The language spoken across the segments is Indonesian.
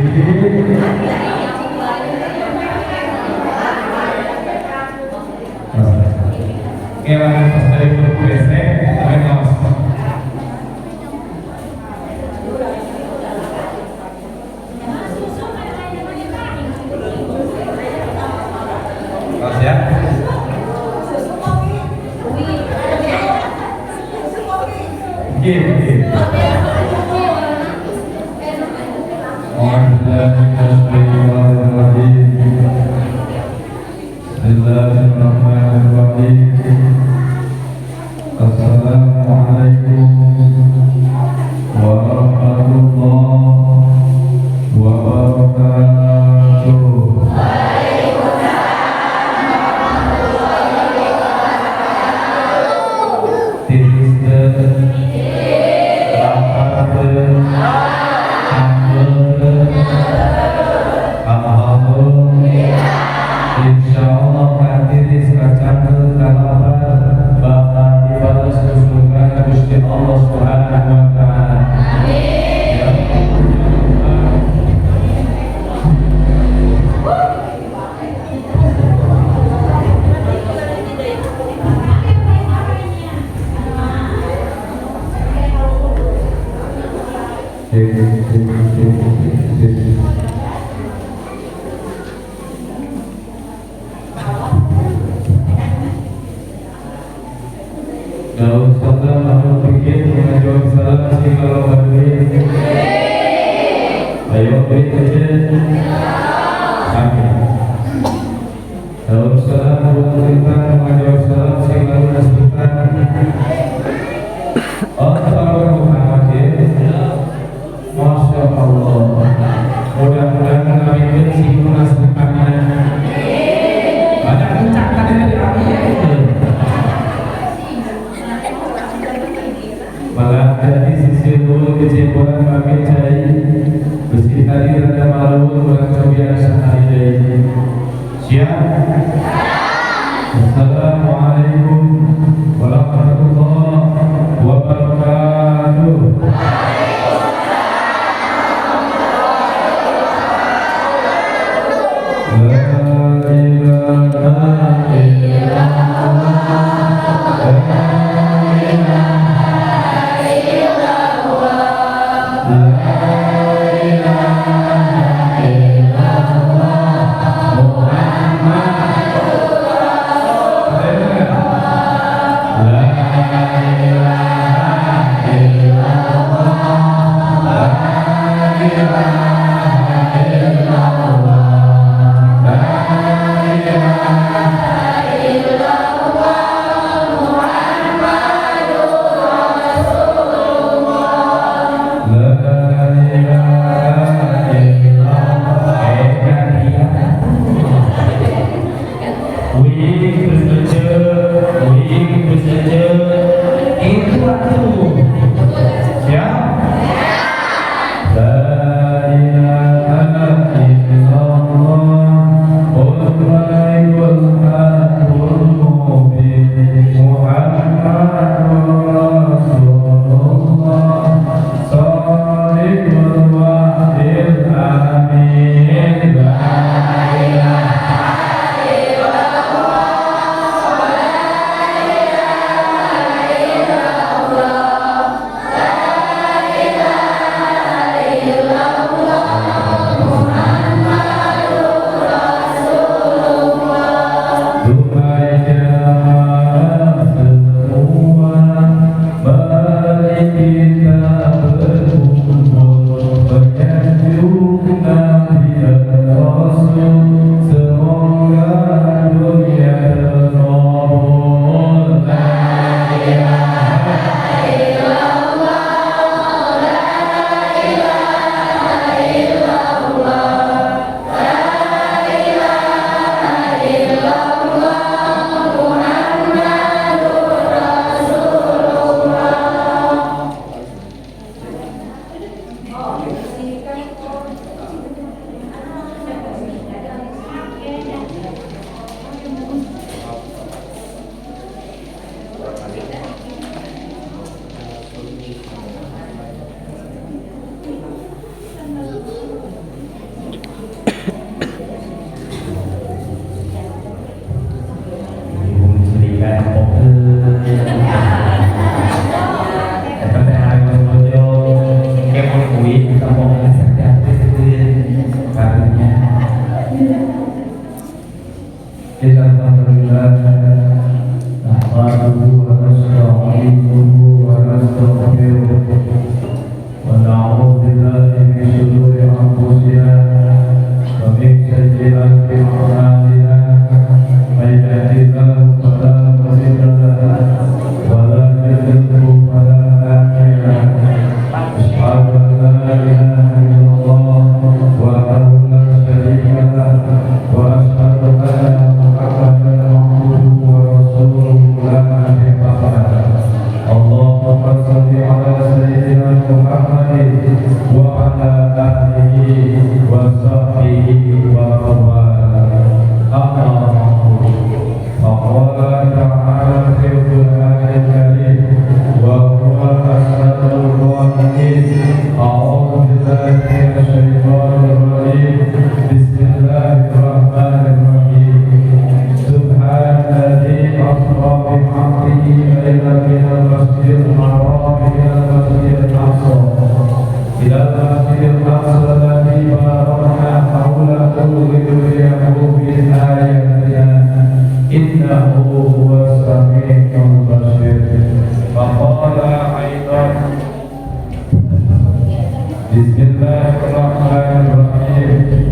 Kewan dari buku besek, menos. Mas ya. Gitu. Bismillahirrahmanirrahim. Assalamualaikum warahmatullahi wabarakatuh. Insyaallah hadirin sekalian kalabar bakal dibalas surga Gusti Allah Subhanahu wa taala. Kalau saudara makhluk pikir menjawab salam si kalau balik, ayo beri saja. Amin. Kalau salam pemerintah menjawab salam si kalau nasibkan. Assalamualaikum Muhammadin. Masya Allah. Mudah-mudahan kami benci menasibkannya. Banyak ucapan dari Amin. Malah dari sisi dulu kecipuan kami cai meski tadi rada malu berang biasa hari ini. Siap? Assalamualaikum warahmatullahi wabarakatuh. من شرور أنفسنا ومن سيئات أعمالنا من يهده الله فلا مضل له ولا يضلل فلا هادي له أشهد أن لا إله إلا الله وحده لا شريك له وأشهد أن محمدا عبده ورسوله لا نبي بعده اللهم صل على سيدنا محمد وعلى آله وصحبه ومن والاه أما بعد فقال تعالى في القرآن الكريم وهو أسعد الظالمين أعوذ بالله من الشيطان الرجيم بسم الله الرحمن الرحيم سبحان الذي أسرى بعبده ليلا من المسجد الحرام إلى المسجد الأقصى الذي باركنا حوله لنريه من آياتنا إنه هو السميع البصير فقال أيضا بسم الله الرحمن الرحيم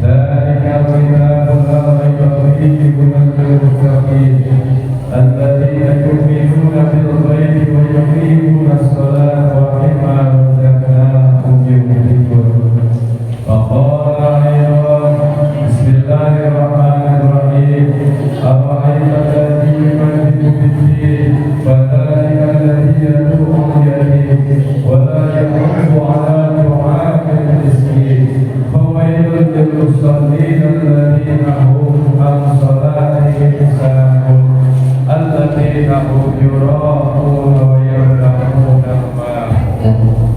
ذلك الكتاب لا ريب فيه هدى للمتقين الذين يؤمنون بالغيب ويقيمون الصلاة ومما رزقناهم ينفقون فقال أيضا بسم الله الرحمن الرحيم أرأيت الذي يكذب بالدين فذلك الذي يدعو اليتيم ولا يحض على طعام المسكين فويل للمصلين الذين هم عن صلاتهم ساهون الذين هم يراءون ويمنعون الماعون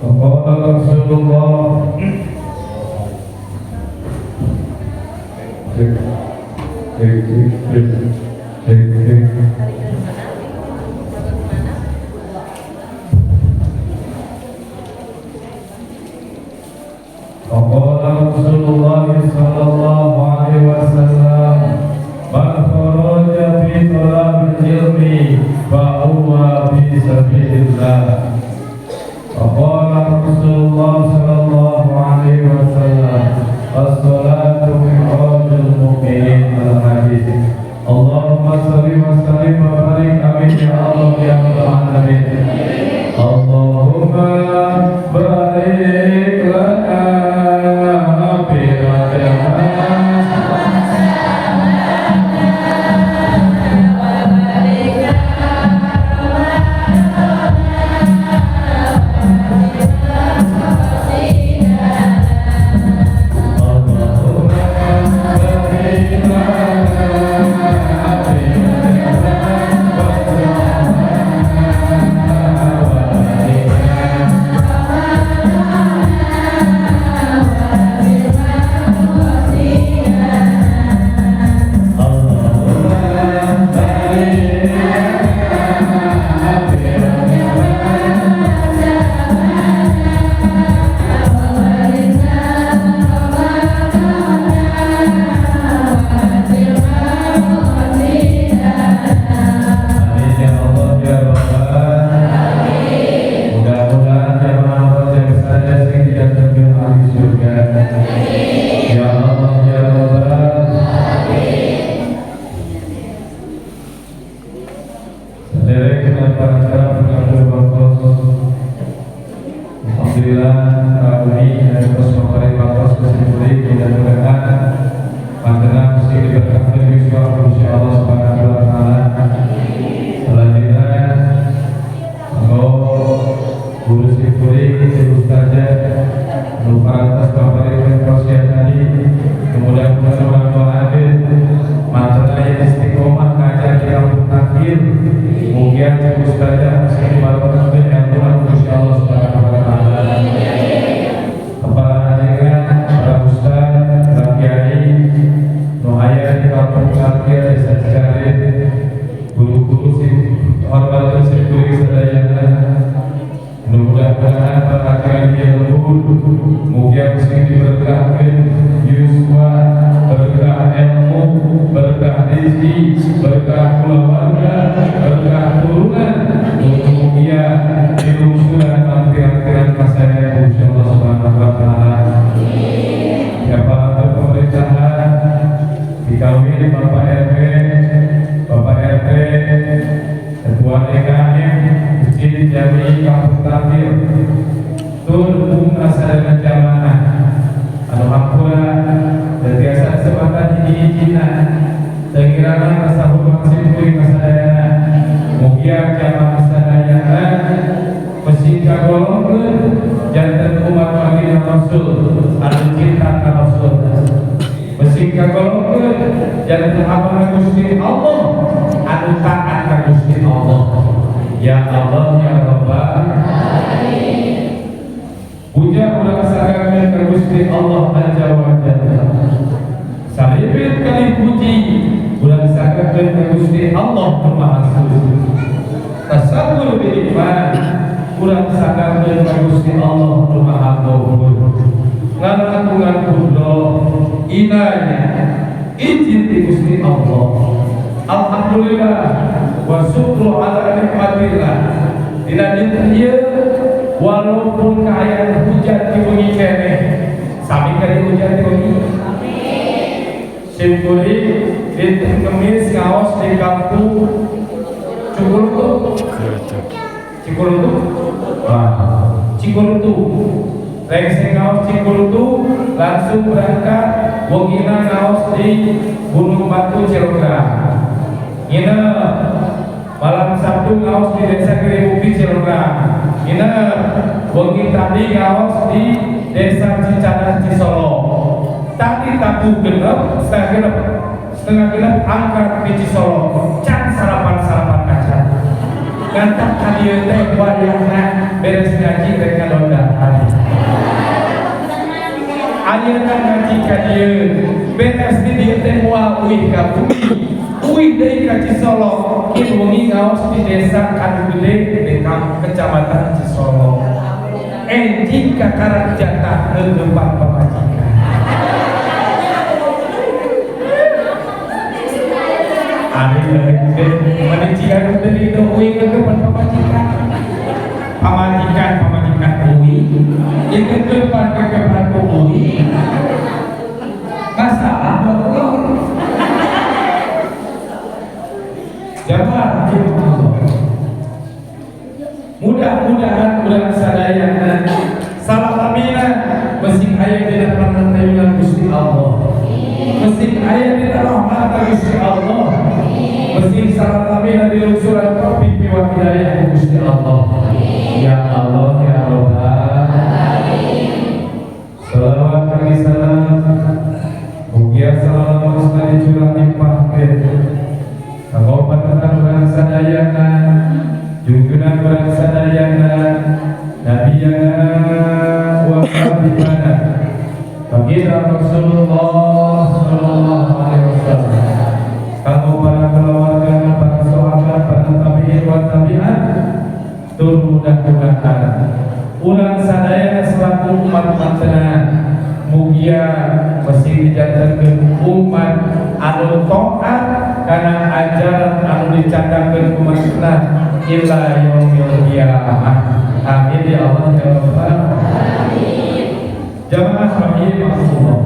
وقال رسول الله وقال رسول الله صلى الله عليه وسلم من خرج في طلب العلم فهو في سبيل الله وقال رسول الله صلى الله عليه وسلم الصلاة معراج المؤمنين الحديث اللهم صل وسلم وبارك kampung Karya Desa Cicarit, guru-guru sih hormat sipuri sadayana. Mudah-mudahan perhatian dia lembut, mugia mesti diberkahkan yuswa, berkah ilmu, berkah rezeki, berkah keluarga, berkah turunan. Mugia dilungsurkan antiran kasaya insyaallah subhanahu wa ta'ala. Ya para pemerintahan dikawin Bapak RT, Bapak RT, Ketua DKM, Masjid Jami Kampung Tafir, Tur Sadana Jamaah, Alhamdulillah, dan biasa kesempatan ini Cina, sekiranya rasa hormat simpuli masadayana, mugia jamaah sadayana, mesti kagolongkeun janten umat baginda Rasul, anu cinta ka Rasul. Mesti kagolongkeun janten hamba Gusti Allah, anu taat ka Gusti Allah. Ya Allah ya Rabbal alamin. Puja ulah sagakeun ka Gusti Allah azza wa jalla. Salibit kali puji ulah sagakeun ka Gusti Allah Maha Suci. Tasawwur bil iman ulah sagakeun ka Gusti Allah Maha Ghaffur. Ngarangan kudro inanya izin di Gusti Allah. Alhamdulillah wa syukru ala nikmatillah. Dina dinten ieu walaupun kaayaan hujan di wengi keneh, sami kali hujan di wengi. Simkuri dinten Kemis ngaos di kampung Cikuruntu. Cikuruntu. Rengseng ngaos Cikuruntu langsung berangkat wongina ngaos di Gunung Batu Cilegon. Nginep malam Sabtu ngaos di Desa Girimupi Cilegon. Nginep wengi tadi ngaos di Desa Cicadas Cisolo. Tadi tabu genep setengah genep angkat di Cisolo. Can sarapan kaca. Ngantak kadieu teh wayahna beres ngaji rek ngadondahan. Ayeuna ngaji ka dieu beres di dieu teh moal uih ka bumi. Uih deui ka Cisolo, kieu wengi ngaos di desa anu gede di Kecamatan Cisolo. Enjing kakarak jatah ngeumpang pamajikan. Ari gede manicikan deui uih ngeumpang pamajikan. Pamajikan uih. Ieu ngeumpang kekepan uih. Masalah jamaah mudah-mudahan ulah sadayana salah lamina mesin aya dina panganteungan Gusti Allah, mesin aya dina rahmat Gusti Allah, mesin salah lamina dilungsuran taufik wa hidayah Gusti Allah. Ya Allah ya Rabbal alamin. Salawat kami salam mugia salam mustari curang dipahkeun kagopat urang sadayana junjungan urang sadayana nabiyana wa habibana baginda Rasulullah sallallahu alaihi wasallam. Kamu para keluarga, para sahabat, para tabi'in wa tabi'at, tur mudah-mudahan urang sadayana selaku umat mantenan mugia mesti dijantankeun umat anu taat kana ajaran anu dicandangkeun ku manehna ila yaumil qiyamah. Amin ya Allah ya Rabbal alamin. Jamaah rahimahullah.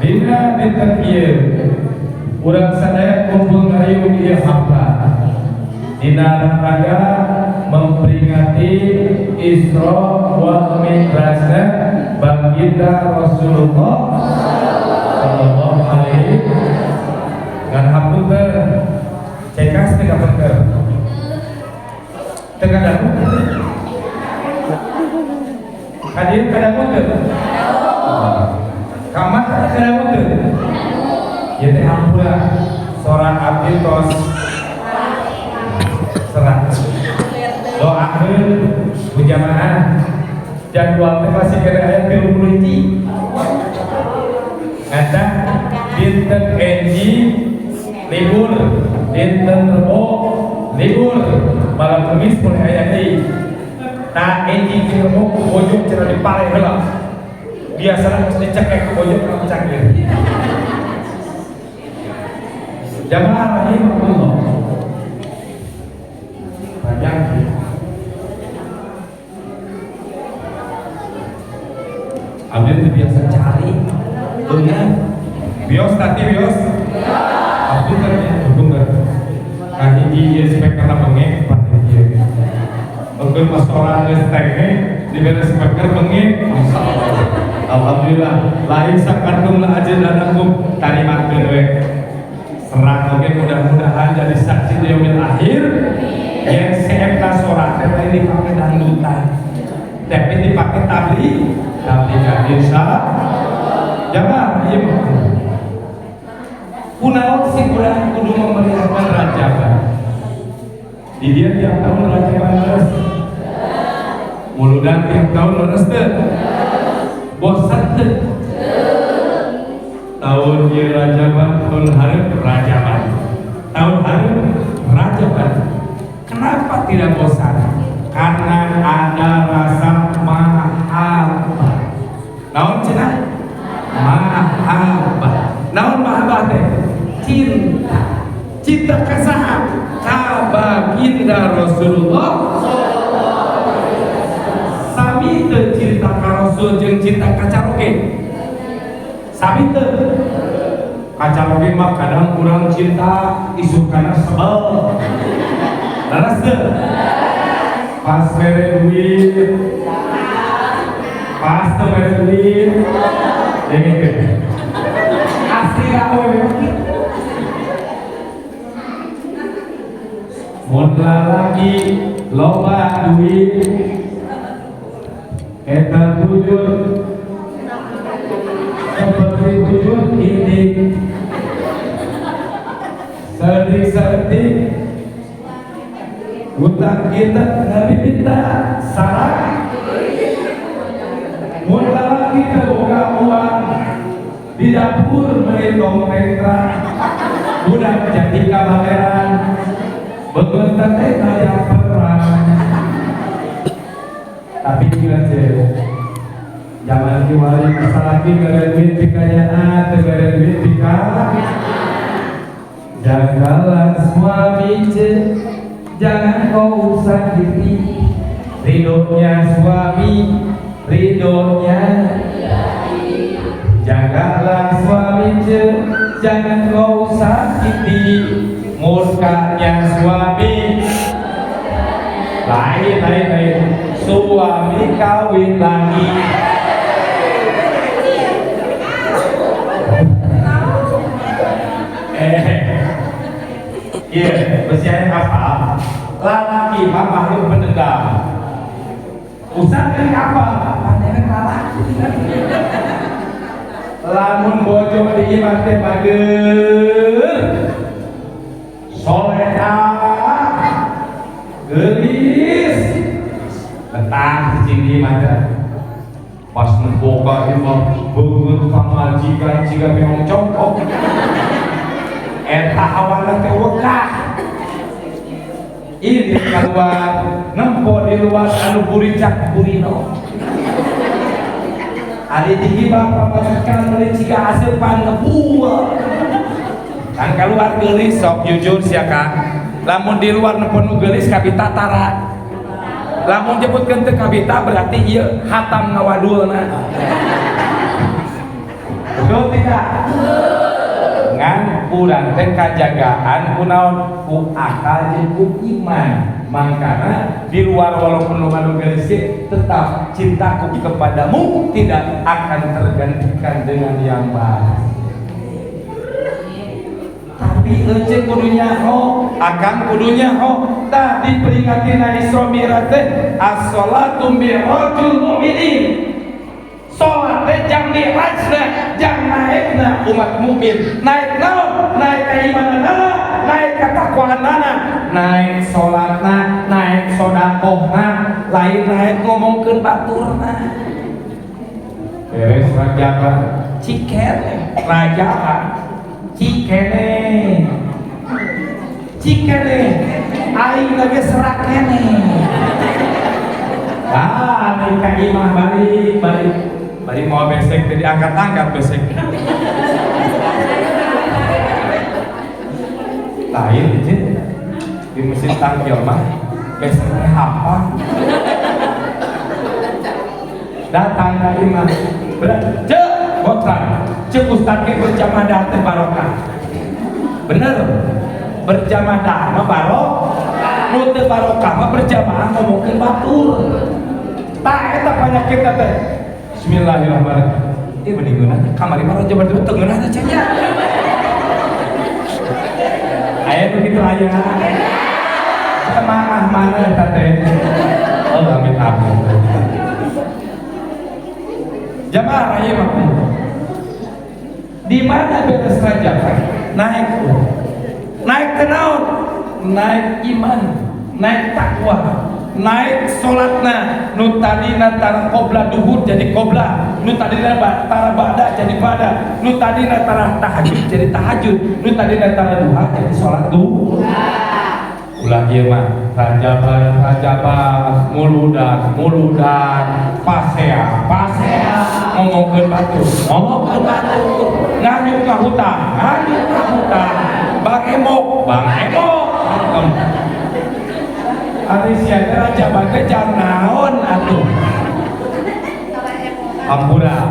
Dina dinten ieu urang sadaya kumpul ngayung ieu haflah dina rangka memperingati Isra wa Mi'rajna baginda Rasulullah sallallahu alaihi ngan hapunten cekas teh kapunten teu kadangu hadir kadangu teu kamar kadangu teu ieu teh hampura seorang abdi tos serat doakeun ku jamaah jadwal teh masih kada aya 30 hiji Ngata dinten Enji libur, dinten Rebo libur, malam Kamis mulai aya deui. Nah Enji jeung Rebo ku bojong cenah dipare heula. Biasana geus dicekek ku bojong ka cangkir. Jamaah rahimahullah. Banyak Abdi itu biasa cari dengan bios tadi bios Abdi kan ya bener kahiji speaker na bengek pati ieu mungkin masalah listreknya diberi speaker bengek masyaallah alhamdulillah lain sakandung lah aja danakum tarimakeun we serang oge mudah-mudahan jadi saksi di yaumil akhir yang seekta sorak teh dipake dangdutan tapi dipakai tabligan insyaallah jangan ieu kunaon sih urang kudu memeriahkan rajaban di dia tiap tahun rajaban leres muludan tiap tahun leres teu bosan teu tahun ieu rajaban tahun hareup rajaban tahun hareup rajaban kenapa tidak bosan karena ada rasa mahabbah. Naon cenah? Mahabbah. Naon mahabbah teh? Cinta. Cinta ka saha? Ka baginda Rasulullah sallallahu alaihi wasallam. Sami teu cinta ka Rasul jeung cinta ka caroge? Sami teu? Ka caroge mah kadang urang cinta isukana sebel. Laras teu? Pas mere duit pas teu mere duit dengeng asli awewe mun lalaki loba duit eta tujuan seperti tujuan ini sedik-sedik utang kita Nabi minta saran mun lalaki boga uang di dapur meuli dompet budak jadi kabageran beungeut teh aya perang tapi ingat zaman kiwari masalaki gara duit pikayaan gara duit pikar jagalah suami jangan kau sakiti ridhonya suami ridhonya jagalah suami jangan kau sakiti murkanya suami lain suami kawin lagi iya, besianya apa? Lalaki mah makhluk pendendam. Usah dari apa? Pandangan lalaki. Lamun bojo di iman teh bageur. Soleha. Geulis. Letang cicing di mata. Pas nemboka imah beungeut pamajikan jiga memang congkok. Eta awana teh wegah. Ini keluar nempo di luar anu buricak burino. Ari digibah pamajikan meuli ciga aseupan nebuah. Kan keluar geulis sok jujur sia Kang. Lamun di luar nempo nu geulis kabita tara. Lamun nyebutkeun teu kabita berarti ieu hatam ngawadulna. Betul tidak? Ngan urang teh kajagaan kunaon ku akal jeung ku iman mangkana di luar walaupun lu manu geus tetap cintaku kepadamu tidak akan tergantikan dengan yang baik tapi ece kudunya ho akan kudunya ho tah diperingati na Isra Mi'raj teh as-shalatu mi'rajul mu'minin sholat teh jam mi'rajna jam naikna umat mukmin naik naon naik keimananana naik katakwaanana naik sholatna naik sodakohna lain naik ngomongkeun baturna beres rajaban Cikene rajaan Cikene aing lagi serak kene. Nih Kak Imah balik mau besek jadi angkat besek. Lain aja di mesin tangkil mah beseknya apa? Datang Kak Imah cek botran cek ustad ke berjamaah teh barokah. Bener berjamaah mah barokah, nu teu barokah mah berjamaah ngomongkeun batur. Tah eta penyakit teh. Bismillahirrahmanirrahim. Bening geunah kamari mah raja batu teu geunah cenah nya. Aya begitu aya. Semangat mana eta teh? Oh, amit-amit. Jamaah raya makmum. Di mana beres raja? Naik ke naon? Naik iman, naik takwa, naik sholatna. Nu tadina tara qobla duhur jadi qobla, nu tadina tara ba'da jadi ba'da, nu tadina tara tahajud jadi tahajud, nu tadina tara duha jadi sholat duha. Ulah ieu mah rajaban muludan pasea ngomongkeun batur nganyuk ka hutan bang emok ari sia rajaban teh jan naon atuh ampura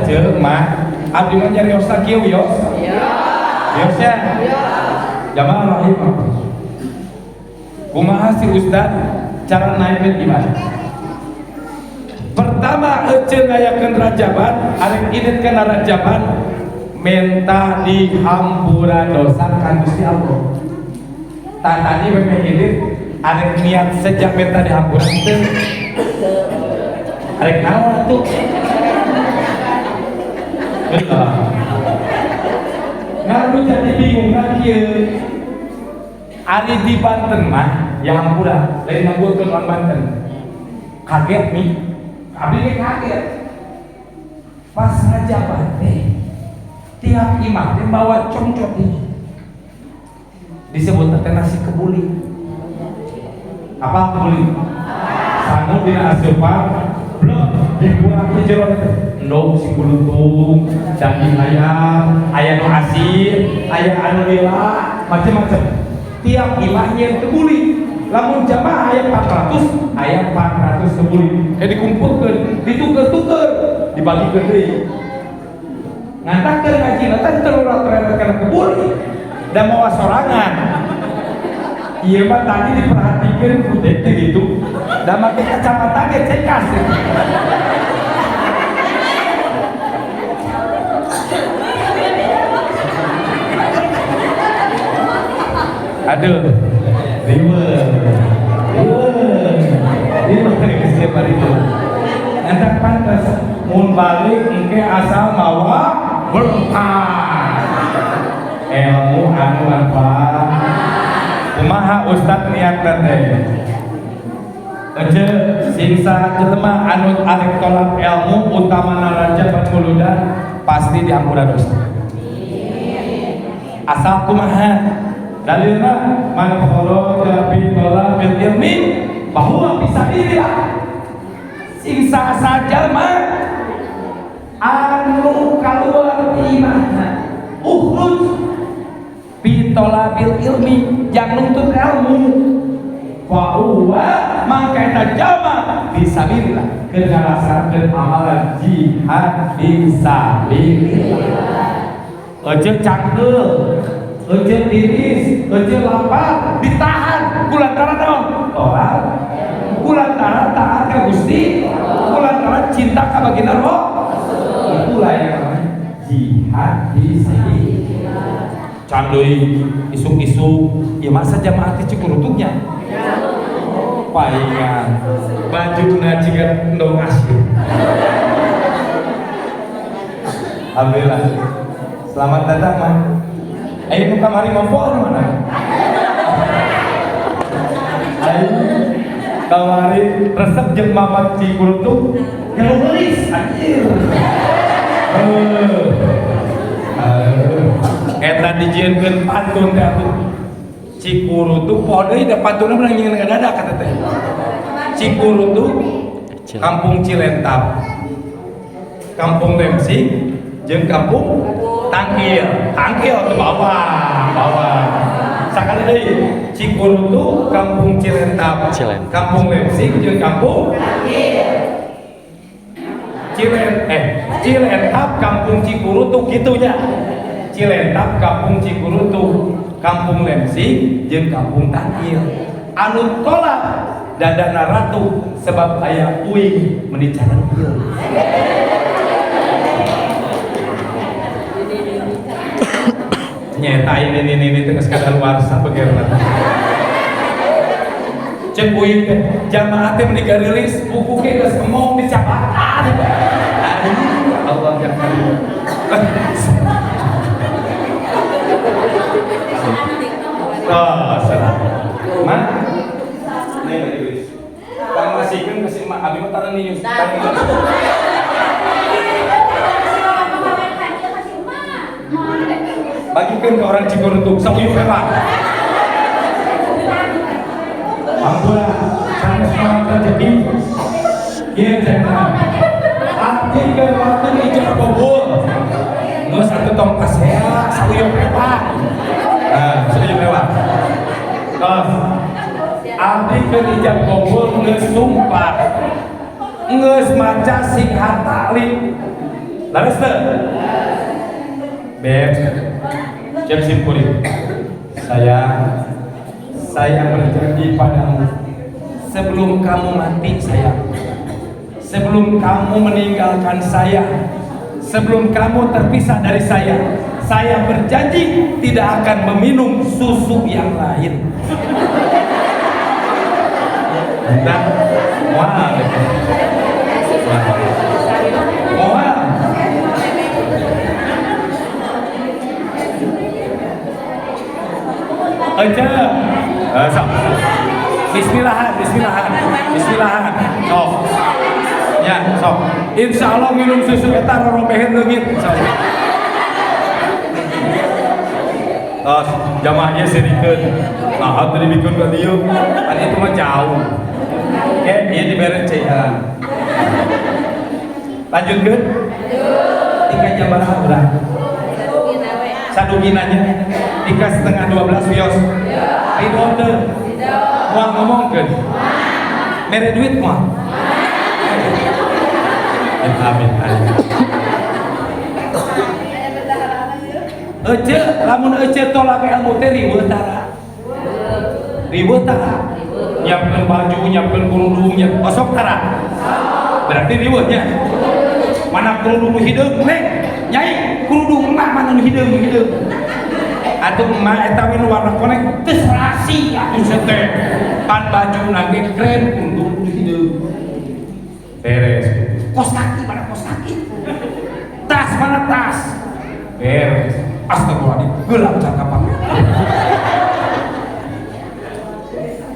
ceuk mah abdi mah nyariosna kieu yos ya jamaah rahim kumaha si ustad cara naikkeun ibadah. Pertama eceun ngayakeun rajaban arek idetkeun rajaban menta dihampura dosa kan Gusti Allah. Tadi we idit arek niat sejak menta dihampura teu arek naon atuh ngaru jadi bingung kan kieu. Ari di Banten mah ya hampura lain ngagulkeun orang Banten. Kaget nih. Abdi ge kaget. Pas ngajaban teh tiap imam teh bawa congcot ini. Disebut teh nasi kebuli. Apa kebuli? Sangu dina asupan belum dibuang ke jero teh. Endog sing bulutung, daging ayam, aya nu asin, aya anu lila, macam-macam. Tiap imahnya kebuli. Lamun jamaah aya 400 kebuli. Dikumpulkeun, dituker-tuker, dibagikeun deui. Ngantakeun ngajina teh teu kana kebuli. Da mawa sorangan. Ieu mah tadi diperhatikeun ku teh gitu. Da make kacamata ge cekas. Aduh, riweuh siapa riweuh. Entak pantes mun balik engke asal mawa berkah. Ilmu anu manfaat. Kumaha ustad niatna teh? Ece singsa jelema anu arek tolak ilmu utamana raja muludan pasti diampura dosa. Asal kumaha? Dalilna man kharaja fi talabil ilmi bahwa fisabilillah. Singsa saja mah anu kaluar imanna ukhruj fi talabil ilmi yang nuntut ilmu fa huwa maka eta jama fisabilillah keur ngalaksanakeun amalan jihad fisabilillah. Aja cangkeul ece tiris, ece lapar, ditahan kulantaran naon? Tolak. Kulantaran taat ka Gusti, kulantaran cinta ka baginda Allah. Itulah yang namanya jihad fisabilillah. Can deui isuk-isuk, ieu masa jamaah teh cukurutugnya. Palingan bajuna jiga endong asli. Alhamdulillah. Selamat datang, Man. Ayo nu kamari ngompol mana? Ayo kamari resep jeung Mamat Cikurutuk geus geulis anjir. Eta dijieunkeun pantun teh atuh. Cikurutu poho deui da pantunna menang nyeun ngadadak kata teh. Cikurutu Kampung Cilentap, Kampung Lemsing, jeung Kampung Tangkil. Tangkil ke bawah. Sakali deui Cikurutu, Kampung Cilentap, Kampung Lemsing, jeung Kampung Cilentap, Kampung Cikurutu gitunya. Cilentap, Kampung Cikurutu, Kampung Lemsing, jeung Kampung Tangkil. Anu kolak dadana ratu sebab aya uing menicaran ieu. Nyeta ini teh geus kadaluarsa begerna. Cek uing teh jamaah teh meni garilis buku ge geus emong dicapatan. Allah ya karim. Salah. Man? Nih tulis. Kang masihkeun kasih mak abi mah taran nius. Bagikeun ke orang Cikurutu sauyuk Pak. Ampun, sanes mah rezeki. Ieu cenah. Abdi ke waktu ijab kabul. Geus atuh tong kasea sauyuk Pak. Sauyuk lewat. Tos. Abdi ke ijab kabul geus sumpah. Geus maca sing hatali. Laras teu? Beb. Jam simpulin. Saya berjanji padamu sebelum kamu mati sebelum kamu meninggalkan saya, sebelum kamu terpisah dari saya berjanji tidak akan meminum susu yang lain. Nah, wah, aja. Bismillahan. Sok. Ya, sok. Insyaallah minum susu eta rorobeheun leungit. Tos, jamaahnya serikeun. Nah, tadi bikin ka dieu. Kan itu mah jauh. Oke, ieu dibere cairan. Lanjutkeun? Tika jam berapa? Saduginanya tika setengah 12 wios. Itu order. Mau ngomongkeun. Mere duit mah. Amin. Ece, lamun ece tolak ilmu teh riweuh tara. Nyiapkeun baju, nyiapkeun kerudung, osok tara. Berarti riweuhnya. Mana kerudung hideung, Neng? Nyai, kerudung emak mana nu hideung. Atuh emak eta we warna konek geus rasi atuh teh. Pan baju nage keren kerudung hideung. Beres. Kos kaki mana kos kaki? Tas mana tas? Beres. Astagfirullahaladzim, gelap cakapan.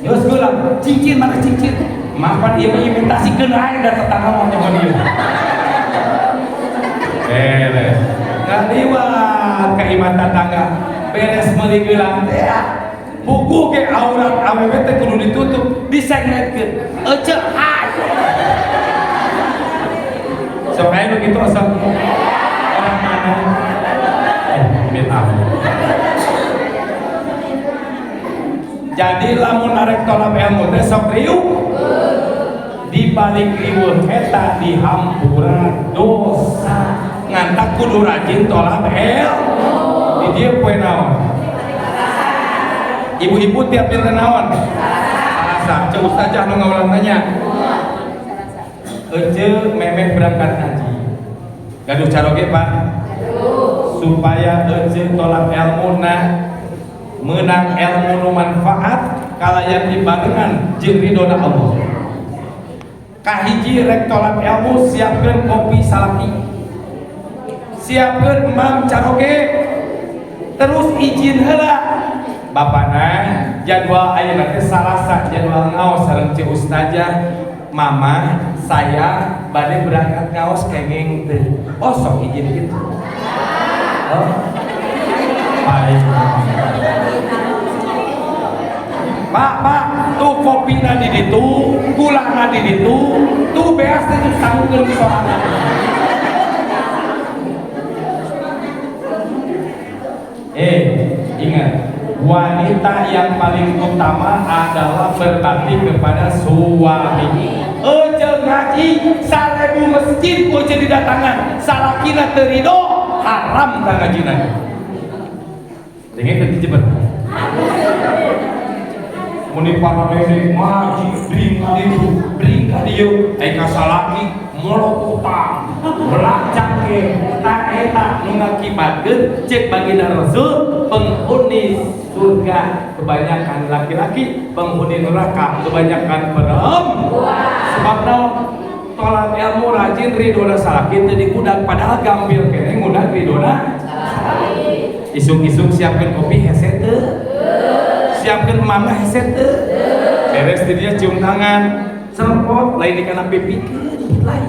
Yos gelap, cincin mana cincin? Maafkan dia mengimitasikan air dan tetangga mau nyoba dia. Beres. Gak liwat keiman tetangga. Beres meuli gelang teh. Buku ke aurat awewe teh kudu ditutup, disegretkeun. Ece hai. Sok aya nu kitu asal orang mana? Jadi lamun arek tolak ilmu teh sok riuh. Di balik riweuh eta dihampuran dosa. Ngantak kudu rajin tolak ilmu. Di dieu poe naon? Ibu-ibu tiap dinten naon? Salasa. Cek ustazah nu ngaulang tanya. Ece memeh berangkat haji. Gaduh caroge Pak. Supaya ece tolak ilmuna menang ilmu nu manfaat kalayan dibarengan jeung ridona Allah. Kahiji rek tolak ilmu siapkeun kopi salaki. Siapkeun emam caroge. Terus izin heula. Bapana jadwal ayeuna teh Salasa jadwal ngaos sareng Cik Ustazah mama saya bade berangkat ngaos kenging teh. Oh sok izin gitu. Oh. Baik. Pak, tuh kopi di ditu, gula di ditu, tuh beas teh sangkeun sorangan. Ingat, wanita yang paling utama adalah berbakti kepada suami. Ejeng ngaji, 1000 masjid ujung didatangan, salakina terido, haram ka ngajina. Dengen tadi cepet. Muni para nenek ngaji, bring ka dieu, ai ka salaki molok utang, belacak ke, tak eta nu ngakibatkeun cek baginda Rasul penghuni surga kebanyakan laki-laki, penghuni neraka kebanyakan perempuan. Sebab naon? Tolak ilmu rajin ridona salaki teu digudag padahal gambil kene ngudag ridona salaki. Isuk-isuk siapkeun kopi hese teu? Siapkeun mama hese teu? Beres di dia cium tangan, selempot lain dikana pipi lain.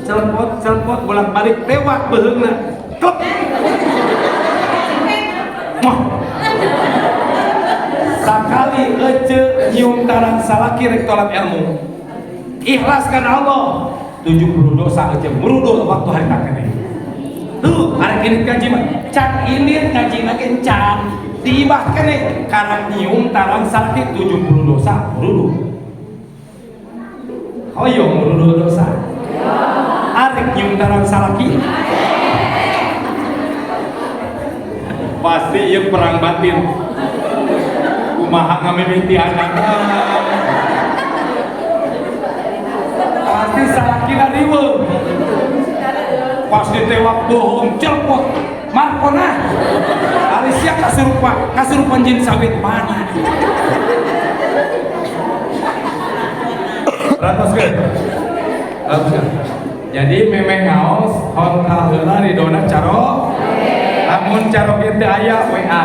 Selempot bolak-balik lewat beheungna. Klep. Moh. Sakali ece nyium tarang salaki rek tolak ilmu. Ikhlaskan Allah 70 dosa ece merudul waktu hari tak kene. Tuh, arek ini ngaji mah can ini ngaji na can diibah kene karena nyium tarang salaki 70 dosa merudul. Hoyong merudul dosa. Arek nyium tarang salaki. Pasti ieu perang batin. Kumaha ngamimiti anak. Pasti salakina riweuh. Pasti tewak bohong celpot. Markona. Ari sia kasurupan jin sawit mana. Ratuskeun. Jadi memang ngaos hontal heula ridona caro. Lamun caro kieu teh aya WA.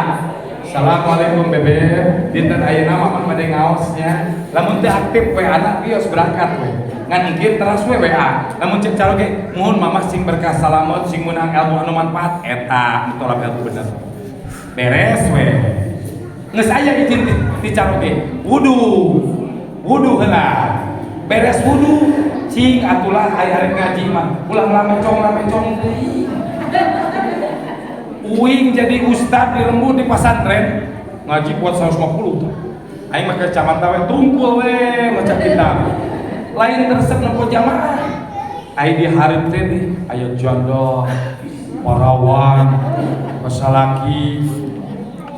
Assalamualaikum bebek. Dinten ayeuna mah bade ngaosnya. Lamun teu aktif WA na bios berangkat we. Ngan engkeun teras we WA. Lamun cek caro ge mohon mama sing berkah salamet sing meunang ilmu anu manfaat eta tolak ilmu bener. Beres we. Geus aya izin ti caro ge. Wudu heula. Beres wudu cing atulah aya arek ngaji mah ulang lamencong deui. Uing jadi ustad di lembut di pesantren ngaji kuat 150 tuh. Aing mah kecamatan we tungkul we maca kitab. Lain tersep nempo jamaah. Aing di hareup teh aya jodoh, parawan, pasalaki,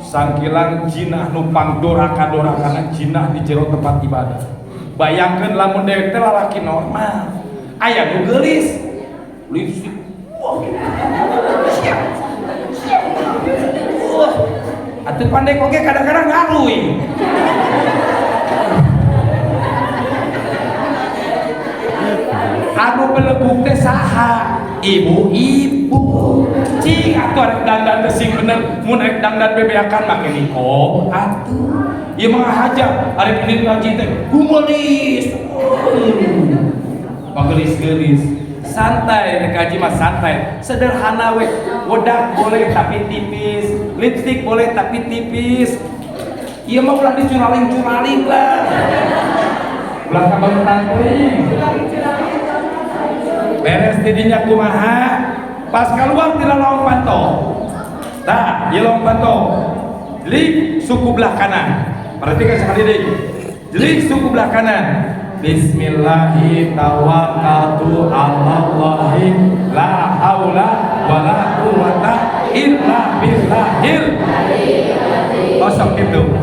sangkilang jinah nu pangdoraka-dorakana jinah di jero tempat ibadah. Bayangkeun lamun dewek teh lalaki normal. Aya nu geulis. Lipstik. Atuh pandai koge kadang-kadang ngaruy. Anu beleguk teh saha? Ibu-ibu. Cing atuh arek dandan teh sing bener mun arek dandan bebeakan make niko. Atuh. Ieu mah haja arek ini ngaji teh gumelis. Pagelis-gelis. Santai, kaji mah santai, sederhana we, wedak boleh tapi tipis, lipstik boleh tapi tipis. Iya mah ulah dicuraling lah, ulah kabangetan teuing. Beres tidinya kumaha, pas keluar tidak lompat tah, ieu lompat jelik suku belah kanan, perhatikan sekali deh, jelik suku belah kanan. Bismillahi tawakkaltu 'alallahi la haula wala quwwata illa billahil kosong itu.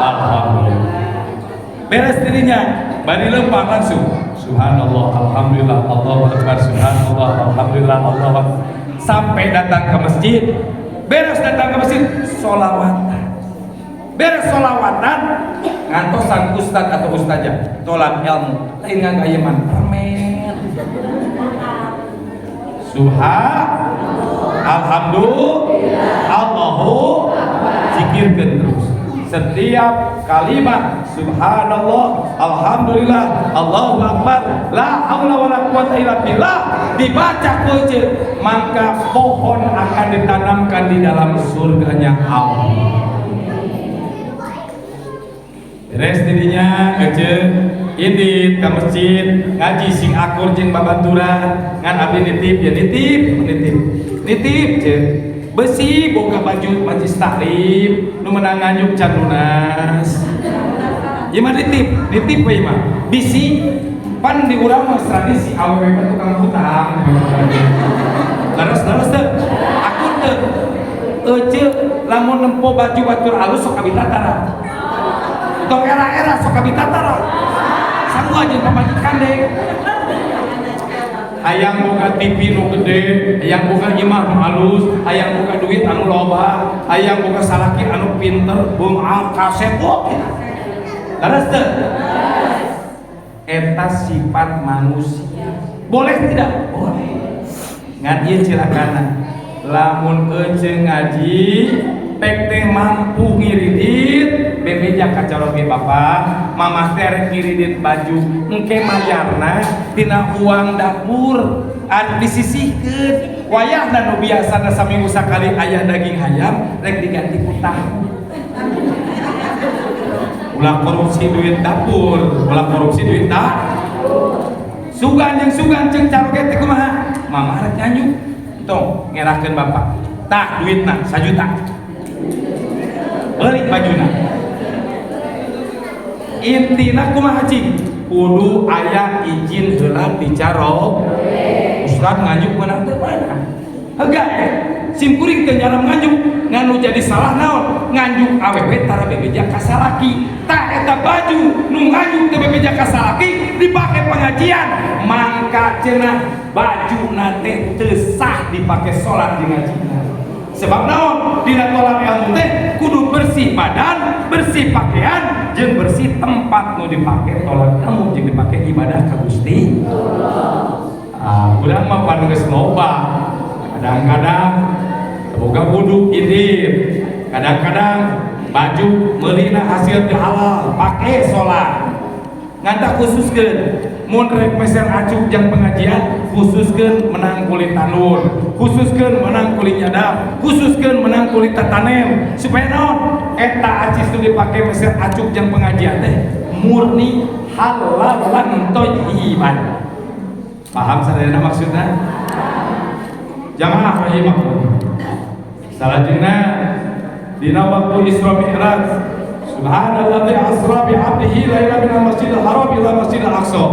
Alhamdulillah. Beres dirinya, bari lempar langsung. Subhanallah, alhamdulillah, Allahu akbar, subhanallah, alhamdulillah, Allahu akbar. Sampai datang ke masjid. Beres datang ke masjid, sholawatan. Beres sholawatan, ngantos sang ustad atau ustazah tolak ilmu lain ngagayeman permen. Alhamdulillah, Allahu zikirkeun terus. Setiap kalimat subhanallah, alhamdulillah, Allahu akbar, la haula wala quwata illa billah dibaca keuje, maka pohon akan ditanamkan di dalam surganya Allah. Beres didinya keuje indit ke masjid ngaji sing akur jeung babaturan ngan abdi nitip ya nitip je besi boga baju majlis taklim nu meunang nganyuk can lunas ieu mah nitip we mah bisi pan di urang mah tradisi awewe mah tukang hutang laras teu akur teu ece lamun nempo baju batur alus sok kabitatara tok era sok kabitatara sanggup aja pamajikan deh hayang boga TV nu gede, hayang boga imah nu halus, hayang boga duit anu loba, hayang boga salaki anu pinter, bung kaset kok laras teu eta sifat manusia boleh tidak? Boleh ngan ieu cilakana lamun ece ngaji pek teh mampu ngiridit bebeja kacoroge bapak mamah teh rek ngiridit baju engke mayarna tina uang dapur anu disisihkeun wayahna nu biasana saminggu sakali aya daging ayam rek diganti ku tahu ulah korupsi duit dapur ulah korupsi duit sugan jeung caroge teh kumaha mamah rek nyanyuk tong ngerahkeun bapak tah duitna 1 juta beli bajuna intina kumaha cing kudu aya izin heula dicarok ustad nganjuk meunang teu mana hega sim kuring teu nyaram nganjuk nganu jadi salah naon nganjuk awewe tara bebeja ka salaki tah eta baju nu nganjuk teu bebeja ka salaki dipake pengajian mangka cenah bajuna teh teu sah dipake salat di ngajina sebab naon dina tolak ilmu teh kudu bersih badan, bersih pakaian, jeung bersih tempat nu dipake tolak ilmu jeung dipake ibadah ka Gusti Allah. Urang mah pan geus loba. Kadang-kadang boga wudu indit. Kadang-kadang baju meulina hasil teu halal, pake salat. Nganta khususkeun mun rek meser acuk jang pengajian khususkeun menang kulit tanur khususkeun menang kulit nyadap khususkeun menang kulit tatanem supaya naon eta acis tu dipake meser acuk jang pengajian teh murni halal lan thayyiban paham sadayana maksudna jamaah rahimakumullah salajengna dina waktu Isra Mi'raj subhanalladzi asra bi 'abdihi lailan minal masjidil haram ila masjidil aqsa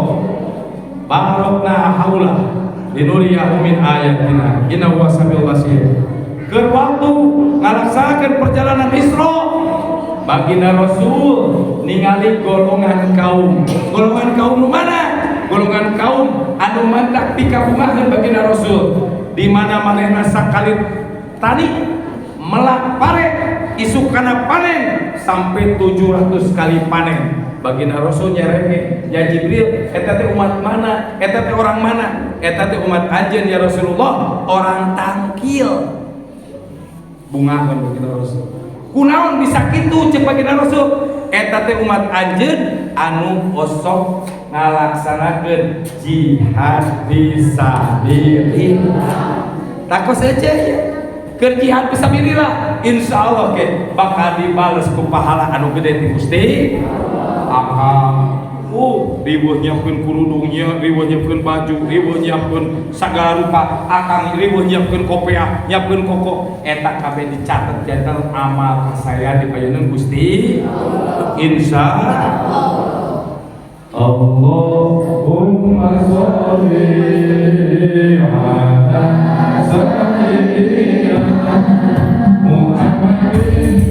barakna haula linuriyahu min ayatina innahu wasamiul basir keur waktu ngalaksakeun perjalanan Isra baginda Rasul ningali golongan kaum nu mana golongan kaum anu mantak pikabungaheun baginda Rasul di mana manehna sakalit tani melak pare isuk kana panen sampai 700 kali panen baginda Rasul nyareke ya Jibril eta teh umat mana eta teh orang mana eta teh umat anjeun ya Rasulullah orang tangkil bungahan baginda Rasul kunaon bisa kitu ceuk baginda Rasul eta teh umat anjeun anu osok ngalaksanakeun jihad fisabilillah takos aja ya keur jihad fisabilillah insyaallah ke bakal dibales ku pahala anu gede ti Gusti Allah. Ribuh nyiapkeun kurudungnya, ribuh nyiapkeun baju, ribuh nyiapkeun sagala rupa, akang ribuh nyiapkeun kopiah, nyiapkeun koko, eta kabeh dicatet janten amal saya dipayeunkeun Gusti insyaallah. Allahumma sholli ala sayyidina Muhammadin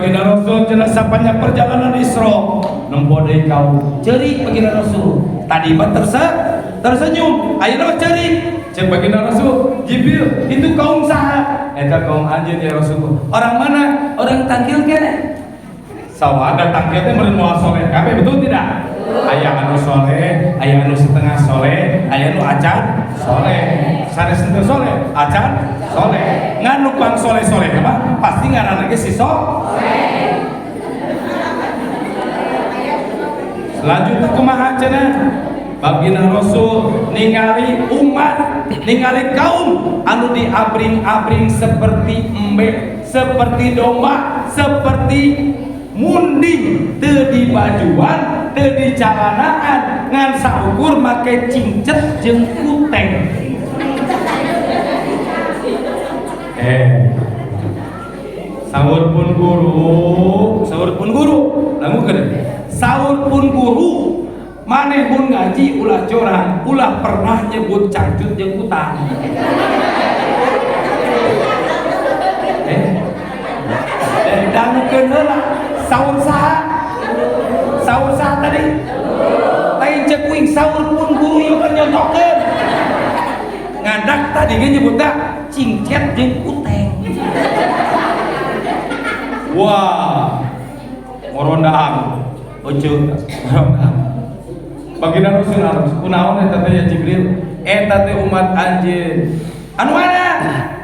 baginda Rasul cenah sapanjang perjalanan Isra nempo deui kau ceurik baginda Rasul tadi mah tersenyum ayeuna ceurik cek baginda Rasul Jibril itu kaum saha eta kaum anjeun ya Rasul orang mana orang tangkil kene sawa ada tangkil teh meureun moal soleh kabeh betul tidak aya anu soleh aya anu setengah soleh aya anu acan soleh sanes teu soleh acan soleh ngan nupang soleh-soleh mah pasti ngaranna ge si soleh. Selanjutnya kumaha cenah baginda Rasul ningali umat ningali kaum anu diabring-abring seperti embe seperti domba seperti munding teu di bajuan teu di calanaan ngan saukur make cingcet jeung kuteng sahur pun guru lamun keun sahur pun guru maneh pun ngaji ulah corang ulah pernah nyebut cangcut jeung utang dan dangukeun heula sahur saha tadi lain cek uing sahur pun guru ieu kan nyontokeun ngadak tadi ge nyebutna cingcet jeung uteng wah ngorondaan ucul ngorondaan baginda Rasul kunaon eta teh ya Jibril eta teh umat anjeun anu mana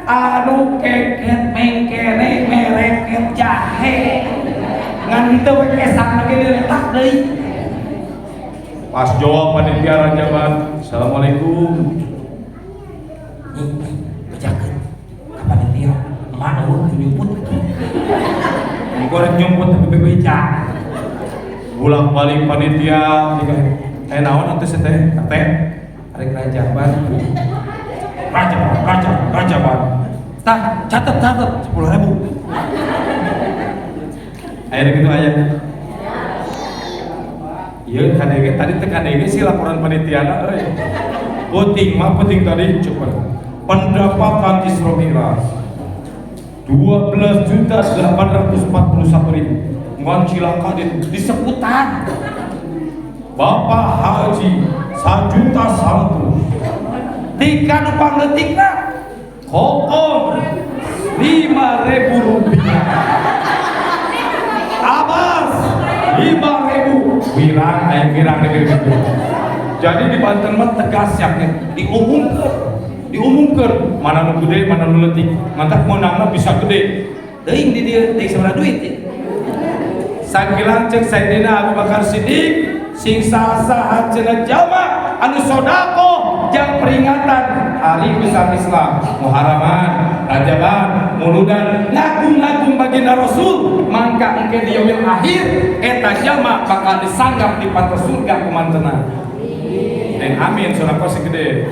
anu keket mengkene mereket jahe ngan henteu we kesan ge diletak deui pas jawab panitia rajaban assalamualaikum bejakeun ka panitia emak eueuh nyumput goreng nyumput tapi beca bolak balik panitia naon atuh teh teh arek rajaban tah catet 10.000 aya gitu aya ieu kadege tadi teh kadege si laporan panitiana euy penting tadi coba pendapatan Isra Mi'raj 12.841.000 ngan cilaka disebutan Bapak Haji 1.100.000 tika nu pangeutikna kokom 5.000 rupiah Abbas 5.000 wirang gitu jadi di Banten mah tegas yaknya diumumkan mana nu gede mana nu leutik mantap menangna bisa gede teuing di dieu teuing sabaraha duit sakilang cek Sayyidina Abu Bakar Siddiq sing saha cenah jalma anu sodako jang peringatan hari besar Islam Muharraman, Rajaban, Muludan ngagung-ngagung baginda Rasul mangka engke di yaumil akhir eta jalma bakal disanggap di pantai surga kumantena amin sodako si gede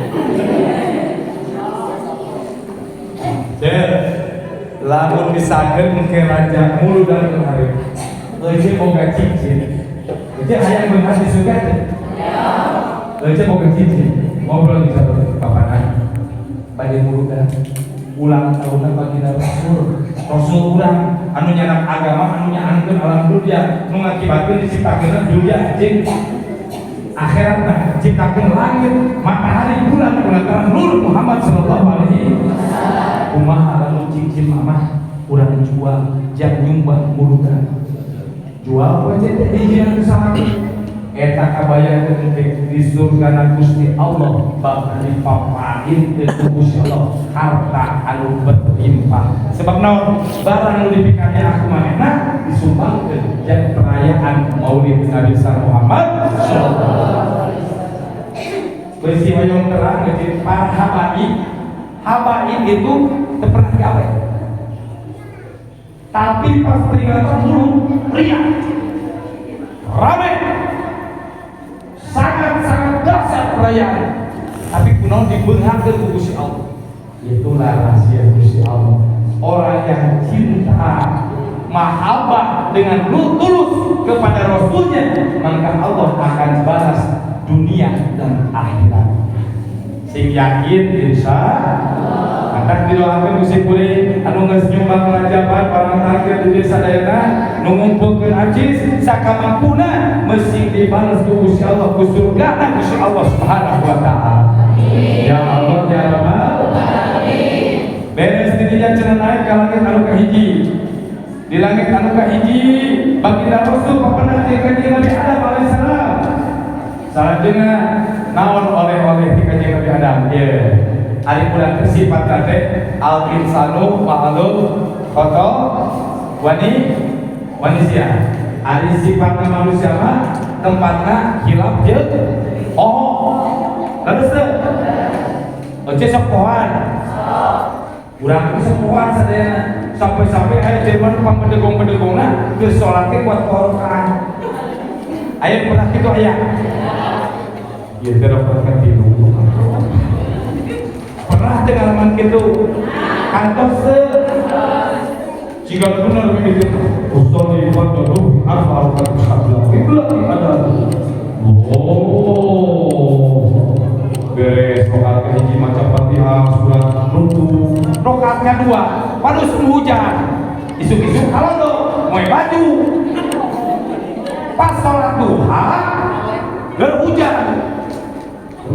lamun disageun engke raja Muludan kemarin euy boga cincin jadi ayah benar di surga teh. Leuceuk boga cincin. Ngobrol di satu papanan. Bade Muludan. Ulang tahunna baginda Rasul. Rasul urang anu nyanap agama anu nyaangkeun alam dunya nu ngakibatkeun diciptakeunna dunya jeung akhirat mah ciptakeun langit, matahari, bulan lantaran nur Muhammad sallallahu alaihi wasallam. Kumaha lamun cincin mah urang jual jang nyumbang Muludan. Jual aja dihian sama eta kabaya teh di surga Gusti Allah bakal dipapahin deui Gusti Allah harta anu berlimpah sebab naon barang anu dipikirnya aku manehna disumbangkeun jeung perayaan Maulid Nabi Muhammad sallallahu alaihi wasallam beusi hoyong terang jeung para habaib itu teu pernah gawe tapi pas peringatan dulu riak rame sangat dahsyat perayaan tapi kunaon dibeunghakeun ku Gusti Allah itulah rahasia Gusti Allah orang yang cinta mahabbah dengan tulus kepada Rasulnya maka Allah akan balas dunia dan akhirat sing yakin insya Allah tak didoakeun Gusti Puri anu geus nyumbang ngajaban barang tangkir di desa daerah nu ngumpulkeun ajis sakamampuna mesti dibales ku Gusti Allah ku surgana Gusti Allah Subhanahu wa taala. Ya Allah ya Rabbal alamin. Beres di dinya cenah naik ka langit anu kahiji. Di langit anu kahiji baginda Rasul papanah ti kanjeng Nabi Adam alaihissalam. Salajengna naon oleh-oleh ti kanjeng Nabi Adam. Ye. Ari urang teh sifat teh al insanu ma'lum khata manusia. Ari sifatna manusia mah tempatna hilap jeung Lalu oce sok pohan. Urang sok pohan sadayana. Sampai-sampai aya Jerman pambedegong-bedegongna geus salat teh kuat rakaat. Aya pernah kitu aya. Ieu teh rakaat tilu. Pernah teh ngalaman kitu. Kantos jika benar begitu Ustaz ibadah apa rakaat sabda. Itulah ada. Beres rokaat hiji maca Fatihah surat runtuh. Rokaat kedua padus hujan. Isuk-isuk halodo moe baju. Pas salat duha ger hujan.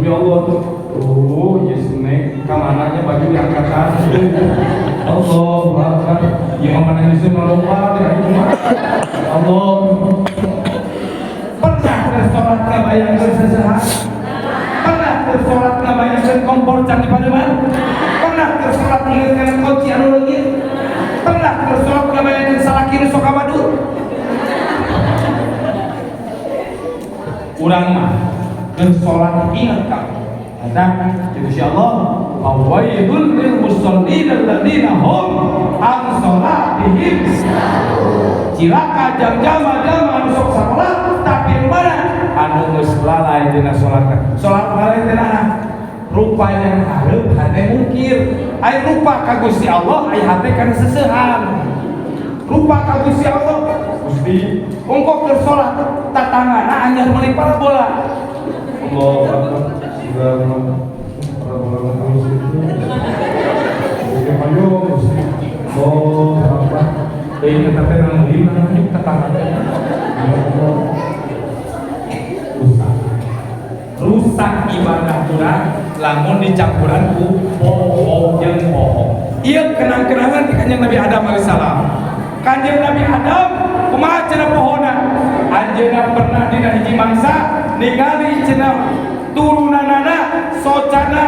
Ya Allah tuh. Oh, Yesus naik ka mananya baju diangkat Allahu Akbar. Ya mana Yesus melompat ya itu mah. Allah. Pernah salat kabayang sesahat. Pernah tersolat ngabayangkeun kompor can di Pademan? Pernah tersolat ngingeutkeun kunci anu leungit? Pernah tersolat ngabayangkeun salaki nu sok kabadur? Urang mah tersolat ingat ka. Ada insyaallah awailul lil musallin alladziina hum an salatihim cilaka jam-jam anu sok salat tapi mana anu geus lalai dina salatna. Salat lalai teh naon? Rupanya hareup hate mungkir. Ai rupa ka Gusti Allah, ai hate kana seseuhan. Rupa ka Gusti Allah, Gusti mongko keur salat tatangana anyar meuli parabola. Allahu Akbar. Parabola terus itu. Oke, ayo Gusti. Oh, apa? Deui eta teh nang lima tetangga. Rusak ibadah urang lamun dicampuran ku bohong jeung bohong. Ieu kenang-kenangan ti Kanjeng Nabi Adam alaihissalam. Kanjeng Nabi Adam kumaha cenah pohonna? Anjeunna pernah dina hiji mangsa ningali cenah turunanana socana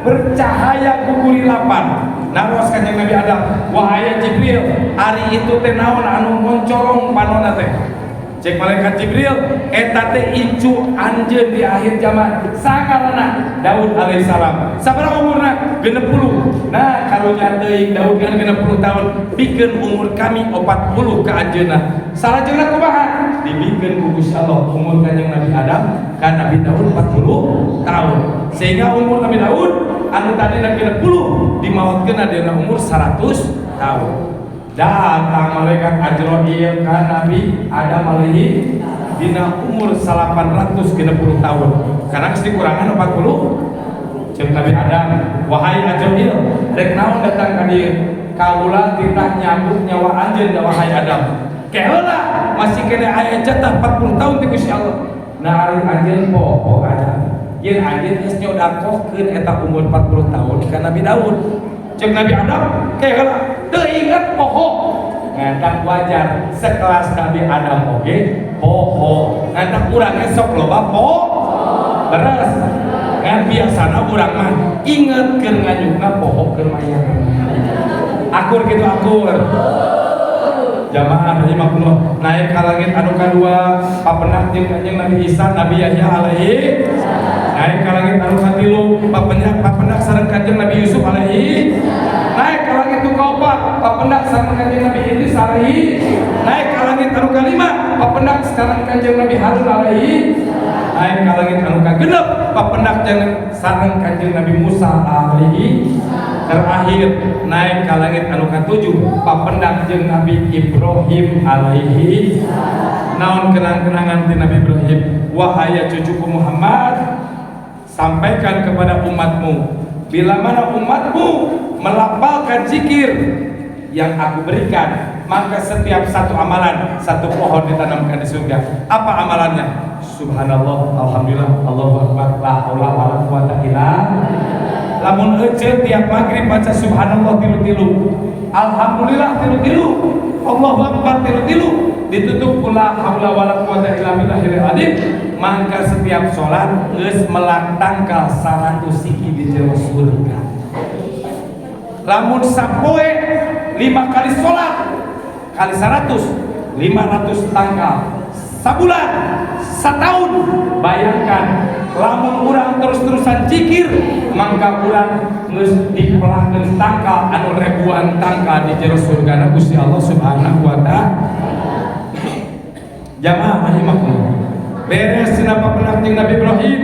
bercahaya ku kurilapan. Naros Kanjeng Nabi Adam, wahai Jibril, ari itu teh naon anu moncorong panonna teh? Cek malaikat Jibril, eta teh icu anjeun di akhir zaman. Sakarana Daud alaihissalam. Sabaraha umurna? 60. Nah, karunya teuing Daud kan 60 tahun, pikeun umur kami 40 ka anjeunna. Salajengna kumaha? Dibikeun ku Gusti Allah umur Kanjeng Nabi Adam ka Nabi Daud 40 tahun. Sehingga umur Nabi Daud anu tadi 60 dimaotkeun dina umur 100 tahun. Datang malaikat Ajrail ka Nabi Adam alaihi dina umur 860 tahun. Karena geus dikurangan 40. Jeung Nabi Adam, wahai Ajrail, rek naon datang ka dieu? Kaula titah nyambut nyawa anjeun da wahai Adam. Keheula masih kena aya jatah 40 tahun ti Gusti Allah. Nah, ari anjeun poho Adam. Yen anjeun geus nyodakokeun eta umur 40 tahun ka Nabi Daud. Jeung Nabi Adam keheula teu ingat poho. Ngantak wajar sekelas Nabi Adam oge poho. Ngantak urang sok loba poho. Leres. Ngan biasana urang mah inget keur nganyukna poho keur mayang. Akur kitu akur. Jamaah rahimakumullah, naik ka langit anu kadua papenah jeung Kanjeng Nabi Isa Nabi Yahya alaihi. Naik ka langit anu katilu papenah sareng Kanjeng Nabi Yusuf alaihi. Naik ka langit anu kaopat papenah sareng Kanjeng Nabi Idris alaihi. Naik ka langit anu kalima papenah sareng Kanjeng Nabi Harun alaihi. Naik ka langit anu kagenep papenah sareng Kanjeng Nabi Musa alaihi. Terakhir naik ka langit anu katujuh papendak jeung Nabi Ibrahim alaihi. Naon kenang-kenangan ti Nabi Ibrahim? Wahai cucuku Muhammad, sampaikan kepada umatmu bila mana umatmu melafalkan zikir yang aku berikan, maka setiap satu amalan, satu pohon ditanamkan di surga. Apa amalannya? Subhanallah, alhamdulillah, Allahu akbar, la haula wala quwata illa billah. Lamun ece tiap maghrib baca subhanallah tilu-tilu, alhamdulillah tilu-tilu, Allahu akbar tilu-tilu, ditutup pula haula wala quwata illa billahil azim, maka setiap sholat geus melak tangkal 100 siki di jero surga. Lamun sapoe 5 kali sholat kali 100, 500 tangkal. Sabulan, setahun, bayangkan lamun urang terus-terusan zikir, maka urang geus dipelahkeun tangkal anu ribuan tangkal di jero surgana Gusti Allah Subhanahu wa taala. Jamaah rahimakumullah. Beres cenah papenak jeung Nabi Ibrahim,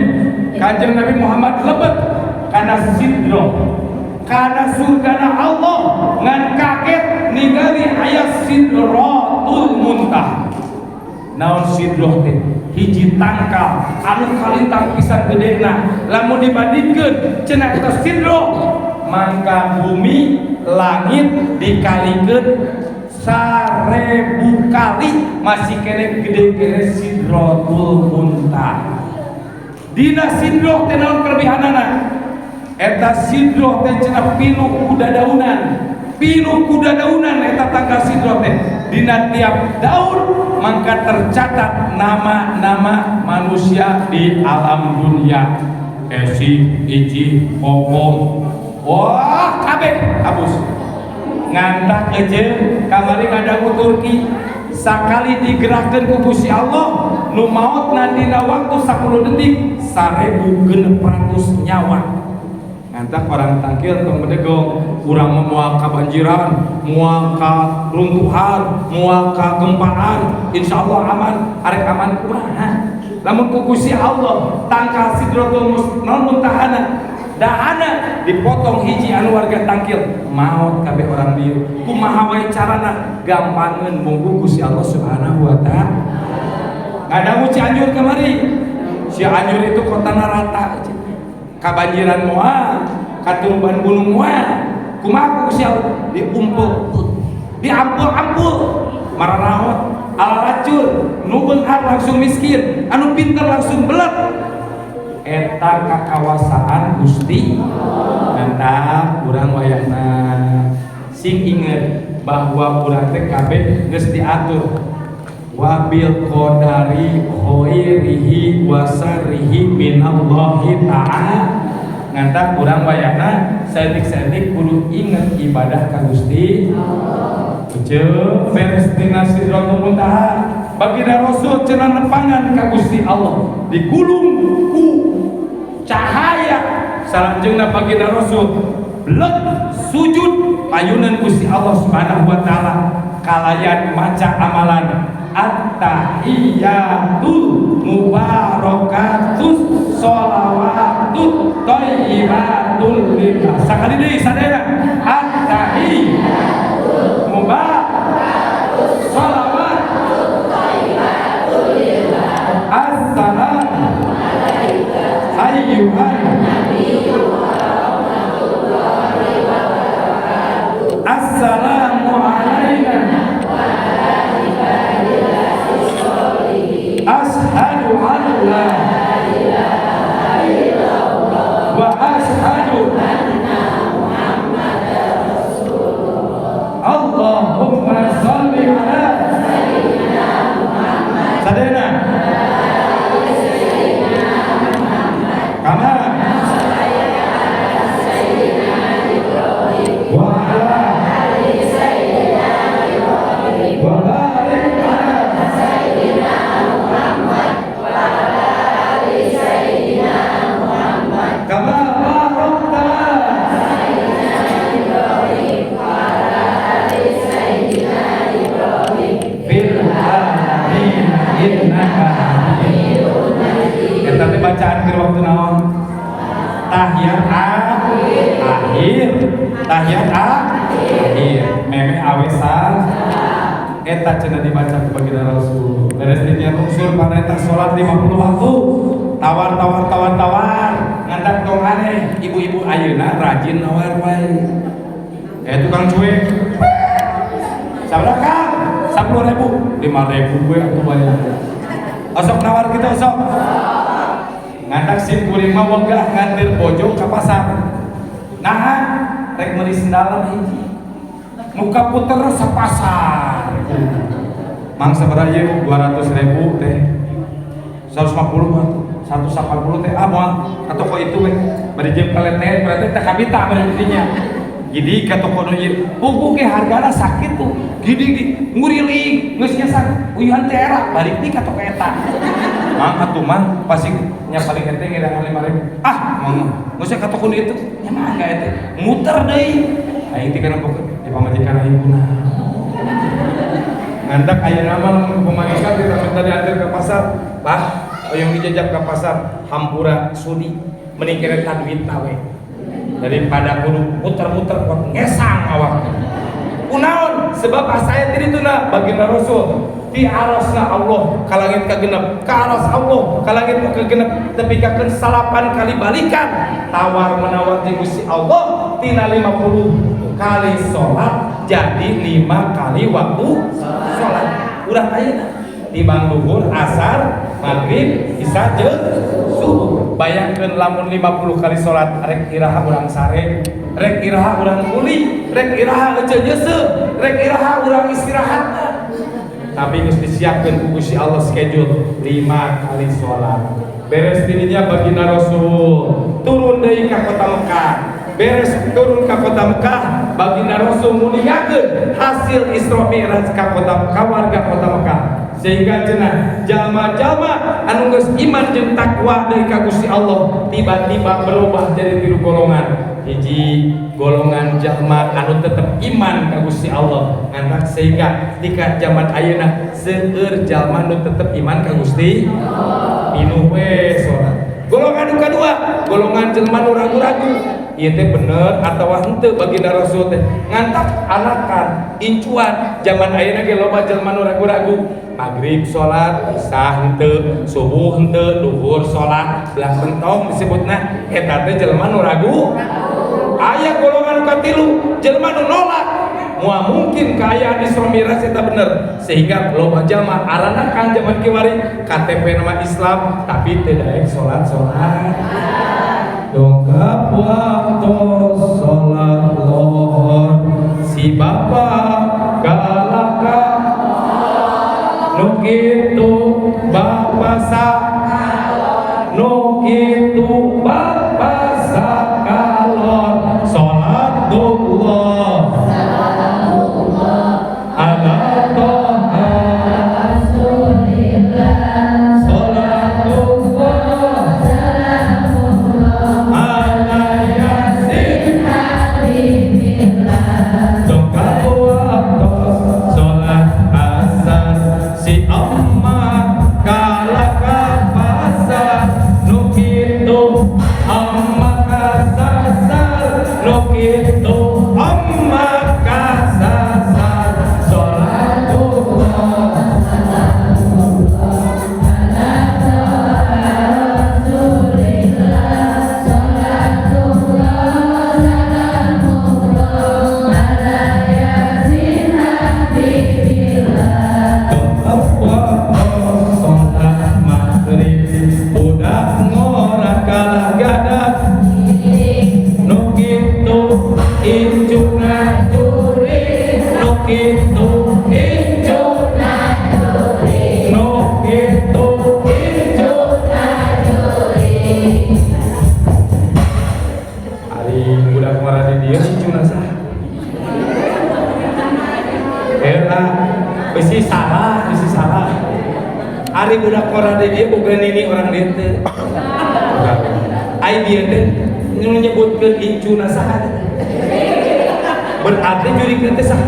Kanjeng Nabi Muhammad lebet kana sidro, kana surgana Allah, ngan kaget ningali aya Sidratul Muntaha. Naon sidroh teh? Hiji tangkal anu kalintang pisan gedena. Lamun dibandingkeun cenah eta sidroh, maka bumi langit dikalikeun 1000 kali masih kene gede kene Sidratul Muntaha. Dina sidroh teh naon kelebihanana? Eta sidroh teh cenah pilu kudadaunan. Pilu kudadaunan eta tangkal sidroh teh. Dina tiap daun maka tercatat nama-nama manusia di alam dunia. Esi, Iji, Popom, wah kabeh habus. Ngantak aja kamari ngadangu Turki sakali digerakkan ku Gusti Allah nu maot nandina waktu 10 detik 1600 nyawa. Ngantak orang tangkil tong bedegong urang moal kabanjiran, moal ka runtuhan, moal ka gempaan, insyaallah aman, arek aman kumaha. Lamun ku Gusti Allah tangkal Sidratul Muntahana dahana dipotong hiji anu warga tangkil maot kabeh orang dieu. Kumaha wae carana? Gampangeun munggu Gusti Allah Subhanahu wa taala. Ngadangu Cianjur kamari. Cianjur itu kotana rata. Kabanjiran moal, katurban gunung moal. Kumaha Gusti Allah? Diumpul, diampul-ampul, maranaot, alaracur, nu beunghar langsung miskin, anu pinter langsung belet. Eta kakawasaan Gusti mantap. Urang wayahna sing inget bahwa urang teh kabeh geus diatur wabil qadari khairihi wa sarrihi minallahi ta'ala. Ngantap urang wayahna saeutik-saeutik kudu inget ibadah ka Gusti Allah. Ceuk beres dina Sidratul Muntaha baginda Rasul cenah nepangan ka Gusti Allah digulung ku cahaya salanjungna baginda Rasul blek sujud payunan Gusti Allah Subhanahu wa taala kalayan maca amalan at-tahiyatul mubarakatus sholawatut thayyibatul lillah. Sakali deui sadaya at-tahiyatul mubarakatus sholawatut thayyibatul lillah. Assalamu alayka ayyuhan nabiyyu wa rahmatullahi wa barakatuh. Assalamu alayna ashhadu an la ilaha illallah wa ashhadu anna muhammadar rasulullah. Allahumma shalli ala sayyidina Muhammad sadena kama sayyidina Ibrahim wa ala ali sayyidina Ibrahim wa barik ala sayyidina kama barakta sayyidina Ibrahim wa ala ali sayyidina Ibrahim fil alamin innaka hamidun majid. Eta teh bacaan keur waktu naon? Tahiyat akhir. Tahiyat akhir. Meme awesan eta cenah dibaca ku baginda Rasul. Beres dinya unsur parantos salat 50 waktu. Tawar ngandak tong aneh ibu-ibu ayeuna rajin nawar wae. Tukang cuek. Sabar Kang, 10.000, 5.000 gue aku bayar. Osok nawar kita osok. Ngandak sim kuring mah wegah nganter bojo ka pasar. Nah, rek meuli sendal hiji. Muka puter sa pasar. Mang sabaraha ieu 200.000 teh. 150 mah. 180 teh moal ka toko itu we. Bari jeung kaletet berarti teh kabita bari dinya. Gidi ka toko ieu. Buku ge hargana sakit tuh. Gidi nguriling geus nya uyuhan teh era balik di ka toko eta. Mang atuh mah pasti nya paling henteu ngedangan 5.000. Mang geus ka toko itu. Nya mangga eta. Muter deui. Aing teh kana pokok di pamajikan ayeuna. Ngandak ayeuna mah pamajikan kita minta diantar ke pasar. Pak, yang dijajak ke pasar hampura sudi mending kereta duit we daripada kudu muter-muter kok ngesang awak. Kunaon sebab saya tadi itu na baginda Rasul di arasna Allah ka langit ka genep ka aras Allah ka langit ka genep tepikakeun salapan kali balikan tawar menawar di Gusti Allah tina 50 kali salat jadi 5 kali waktu salat urang ayeuna timbang duhur, asar, maghrib, isya jeung subuh. Bayangkeun lamun 50 kali salat rek iraha urang sare, rek iraha urang kuli, rek iraha euceul nyeuseuh, rek iraha urang istirahat. Tapi geus disiapkeun ku Gusti Allah schedule 5 kali salat. Beres dirinya baginda Rasul turun deui ka kota Mekah. Beres turun ke kota Mekah, baginda Rasul muliakeun hasil Isra Mi'raj ka kota ka warga kota Mekah. Sehingga cenah jalma-jalma anu geus iman jeung takwa deui ka Gusti Allah tiba-tiba berubah jadi 3 golongan. Hiji golongan jalma anu tetep iman ka Gusti Allah ngantak sehingga tika zaman ayeuna seueur jalma anu tetep iman ka Gusti pinuh we salat. Golongan anu kadua golongan jelema nu ragu-ragu ieu teh bener atawa henteu baginda Rasul teh ngantak anakan incuan zaman ayeuna ge loba jelema nu ragu-ragu maghrib salat isya henteu subuh henteu duhur salat belah pentong disebutna eta teh jelema nu ragu. Aya golongan nu katilu jelema nu nolak moal mungkin kaayaan Isra Mi'raj eta bener sehingga loba jalma aranakan zaman kiwari KTP nama Islam tapi teu daek salat dongkap waktu sholat lohor si bapak galaka nukitu bapak sakalon nukitu bapak sakalon sholat dullah ala toha rasulillah sholat dullah Ari budak orang dia bukan ini orang dente. Ai dia teh nyebutkeun incuna saha. Berarti juri teh saha?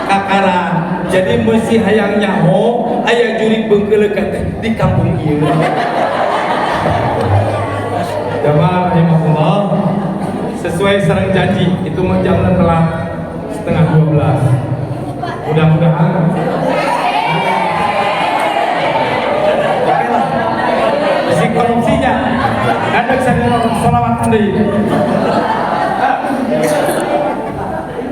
Kakara. Jadi mesti hayang nyaho aya juri beungkeuleukeun teh di kampung ieu. Jamaah rahimahullah sesuai sareng janji itu mah jamna telah 11:30. Mudah-mudahan korupsinya Selawatan deui.